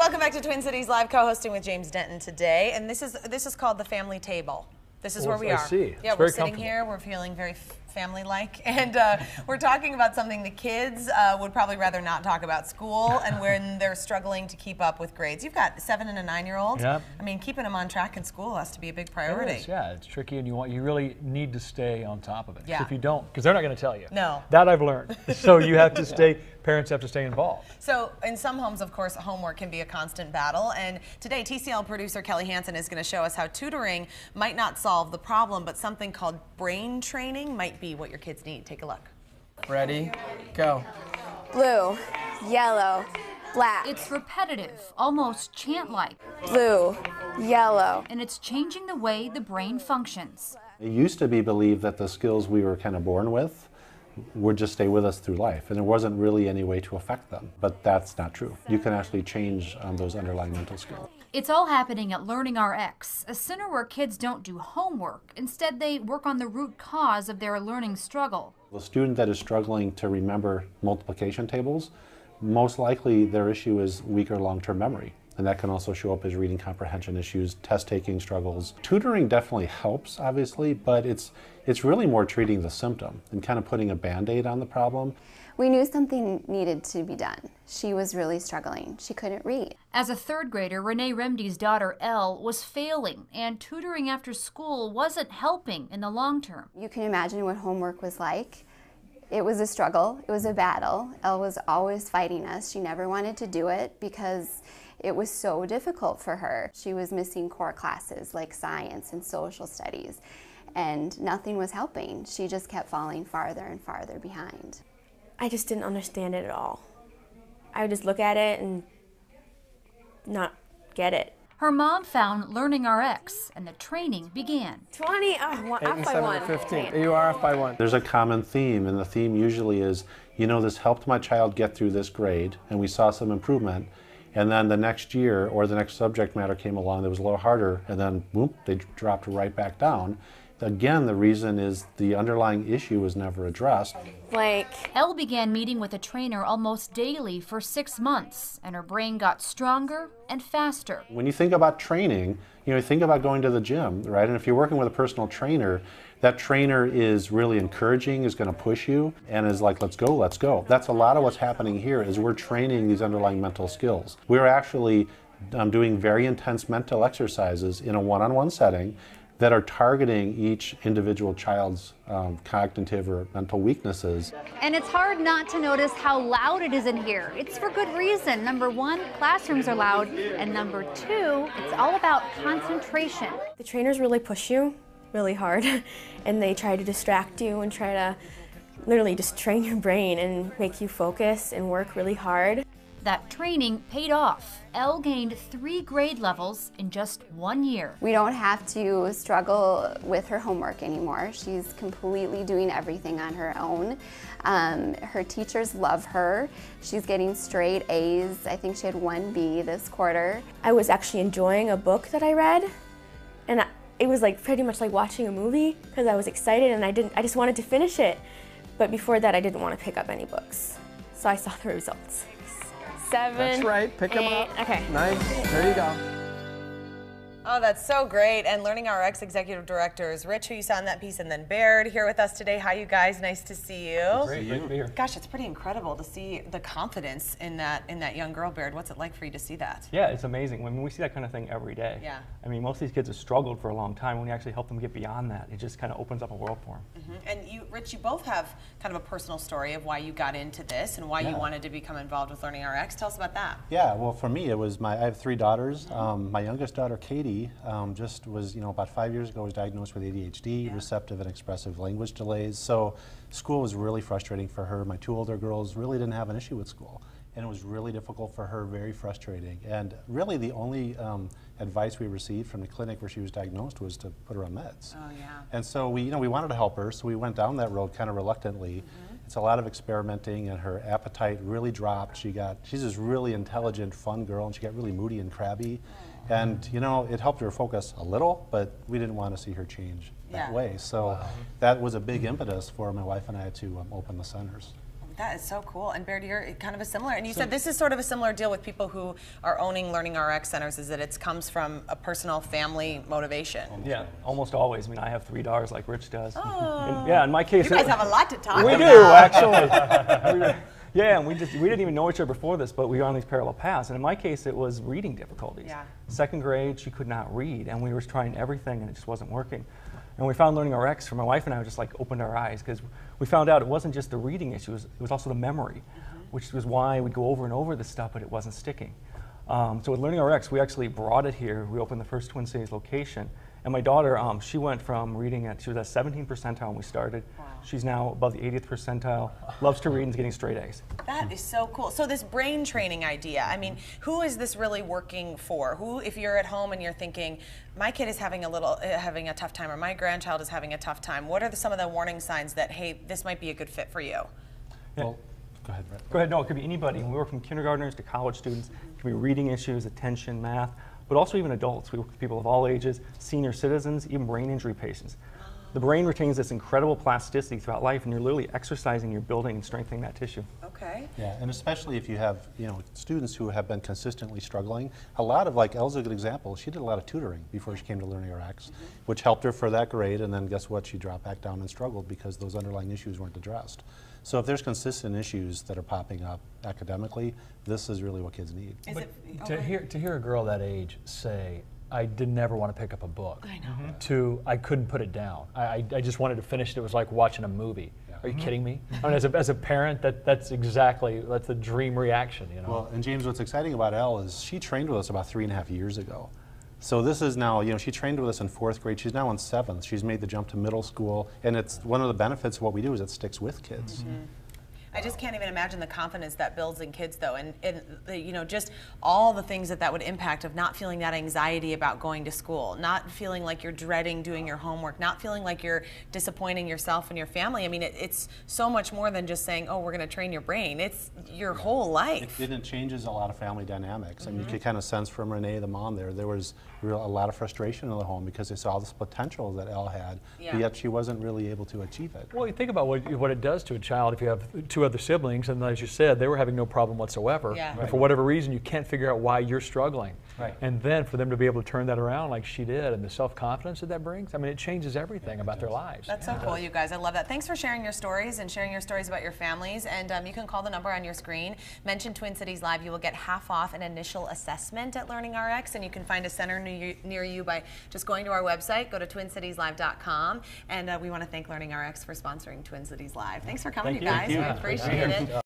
welcome back to Twin Cities Live, co-hosting with James Denton today, and this is called the family table. This is where we are. I see. Yeah, we're sitting here. We're feeling very family-like, and we're talking about something the kids would probably rather not talk about: school, and when they're struggling to keep up with grades. You've got 7- and 9-year-olds. Yep. I mean, keeping them on track in school has to be a big priority. It is, yeah, it's tricky, and you really need to stay on top of it. Yeah. If you don't, because they're not going to tell you. No. That I've learned. So you have to stay. Parents have to stay involved. So in some homes, of course, homework can be a constant battle. And today, TCL producer Kelly Hansen is going to show us how tutoring might not solve the problem, but something called brain training might be what your kids need. Take a look. Ready, go. Blue, yellow, black. It's repetitive, almost chant-like, Blue, yellow. and it's changing the way the brain functions. It used to be believed that the skills we were kind of born with would just stay with us through life, and there wasn't really any way to affect them. But that's not true. You can actually change those underlying mental skills. It's all happening at LearningRx, a center where kids don't do homework. Instead, they work on the root cause of their learning struggle. The student that is struggling to remember multiplication tables, most likely their issue is weaker long-term memory. And that can also show up as reading comprehension issues, test-taking struggles. Tutoring definitely helps, obviously, but it's really more treating the symptom and kind of putting a Band-Aid on the problem. We knew something needed to be done. She was really struggling. She couldn't read. As a third grader, Renee Remdy's daughter, Elle, was failing, and tutoring after school wasn't helping in the long term. You can imagine what homework was like. It was a struggle. It was a battle. Elle was always fighting us. She never wanted to do it because it was so difficult for her. She was missing core classes like science and social studies, and nothing was helping. She just kept falling farther and farther behind. I just didn't understand it at all. I would just look at it and not get it. Her mom found LearningRx, and the training began. 20, off 8 by and 7 1. and 15. You are off by 1. There's a common theme, and the theme usually is, you know, this helped my child get through this grade, and we saw some improvement. And then the next year, or the next subject matter came along that was a little harder, and then boom, they dropped right back down. Again, the reason is the underlying issue was never addressed. Elle began meeting with a trainer almost daily for 6 months, and her brain got stronger and faster. When you think about training, you think about going to the gym, right? And if you're working with a personal trainer, that trainer is really encouraging, is going to push you, and is like, let's go, let's go. That's a lot of what's happening here is we're training these underlying mental skills. We're actually doing very intense mental exercises in a one-on-one setting that are targeting each individual child's cognitive or mental weaknesses. And it's hard not to notice how loud it is in here. It's for good reason. Number one, classrooms are loud, and number two, it's all about concentration. The trainers really push you really hard, and they try to distract you and try to literally just train your brain and make you focus and work really hard. That training paid off. Elle gained 3 grade levels in just 1 year. We don't have to struggle with her homework anymore. She's completely doing everything on her own. Her teachers love her. She's getting straight A's. I think she had 1 B this quarter. I was actually enjoying a book that I read, and it was like pretty much like watching a movie because I was excited and I just wanted to finish it. But before that, I didn't want to pick up any books. So I saw the results. 7, That's right, pick 8. them up. Okay. Nice, there you go. Oh, that's so great. And LearningRx Executive Directors Rich, who you saw in that piece, and then Baird here with us today. Hi, you guys. Nice to see you. Great to be here. Gosh, it's pretty incredible to see the confidence in that young girl, Baird. What's it like for you to see that? Yeah, it's amazing. When we see that kind of thing every day. Yeah. I mean, most of these kids have struggled for a long time. When we actually help them get beyond that, it just kind of opens up a world for them. And you, Rich, you both have kind of a personal story of why you got into this and why you wanted to become involved with LearningRx. Tell us about that. Yeah, well, for me, it was I have 3 daughters. My youngest daughter, Katie, just was, about 5 years ago, was diagnosed with ADHD, receptive and expressive language delays. So school was really frustrating for her. My 2 older girls really didn't have an issue with school. And it was really difficult for her, very frustrating. And really the only advice we received from the clinic where she was diagnosed was to put her on meds. Oh, yeah. And so we wanted to help her, so we went down that road kind of reluctantly. It's a lot of experimenting, and her appetite really dropped. She's this really intelligent, fun girl, and she got really moody and crabby. And it helped her focus a little, but we didn't want to see her change that way. So that was a big impetus for my wife and I to open the centers. That is so cool. And Baird, you're kind of a similar, and you said this is sort of a similar deal with people who are owning LearningRx centers, is that it comes from a personal family motivation. Yeah, almost always. I mean, I have 3 daughters like Rich does. Oh. Yeah, in my case, you guys have a lot to talk we about. do actually. Yeah, and we didn't even know each other before this, but we were on these parallel paths. And in my case, it was reading difficulties. Yeah. 2nd grade, she could not read, and we were trying everything, and it just wasn't working. And we found LearningRx for my wife and I, just like opened our eyes, because we found out it wasn't just the reading issue, it was also the memory, which was why we'd go over and over this stuff, but it wasn't sticking. So with LearningRx, we actually brought it here. We opened the first Twin Cities location. And my daughter, she went from reading she was at 17th percentile when we started. Wow. She's now above the 80th percentile, loves to read and is getting straight A's. That is so cool. So this brain training idea, I mean, who is this really working for? Who, if you're at home and you're thinking, my kid is having a tough time, or my grandchild is having a tough time, what are some of the warning signs that, hey, this might be a good fit for you? Yeah. Well, go ahead, Brett. Go ahead. No, it could be anybody. We work from kindergartners to college students. It could be reading issues, attention, math, but also even adults. We work with people of all ages, senior citizens, even brain injury patients. The brain retains this incredible plasticity throughout life, and you're literally exercising, you're building and strengthening that tissue. Okay. Yeah, and especially if you have, students who have been consistently struggling. A lot of, like Elle's a good example, she did a lot of tutoring before she came to LearningRx, which helped her for that grade, and then guess what? She dropped back down and struggled because those underlying issues weren't addressed. So if there's consistent issues that are popping up academically, this is really what kids need. To hear a girl that age say, I did never want to pick up a book, I know. to I couldn't put it down. I just wanted to finish it. It was like watching a movie. Yeah. Are you kidding me? I mean, as a parent, that's the dream reaction, Well, and James, what's exciting about Elle is she trained with us about 3.5 years ago. So this is now, she trained with us in 4th grade. She's now in 7th. She's made the jump to middle school, and it's one of the benefits of what we do is it sticks with kids. I just can't even imagine the confidence that builds in kids, though, and just all the things that would impact of not feeling that anxiety about going to school, not feeling like you're dreading doing your homework, not feeling like you're disappointing yourself and your family. I mean, it's so much more than just saying, oh, we're going to train your brain. It's your whole life. It changes a lot of family dynamics. I mean, you could kind of sense from Renee, the mom there was a lot of frustration in the home because they saw this potential that Elle had, but yet she wasn't really able to achieve it. Well, you think about what it does to a child if you have 2 other siblings, and as you said, they were having no problem whatsoever. Yeah. And for whatever reason, you can't figure out why you're struggling. Right. And then for them to be able to turn that around like she did, and the self-confidence that brings, I mean, it changes everything about their lives. That's so cool, you guys. I love that. Thanks for sharing your stories and sharing your stories about your families. And you can call the number on your screen. Mention Twin Cities Live. You will get half off an initial assessment at LearningRx, and you can find a center near you by just going to our website. Go to twincitieslive.com. And we want to thank LearningRx for sponsoring Twin Cities Live. Thanks for coming, you guys. We appreciate it.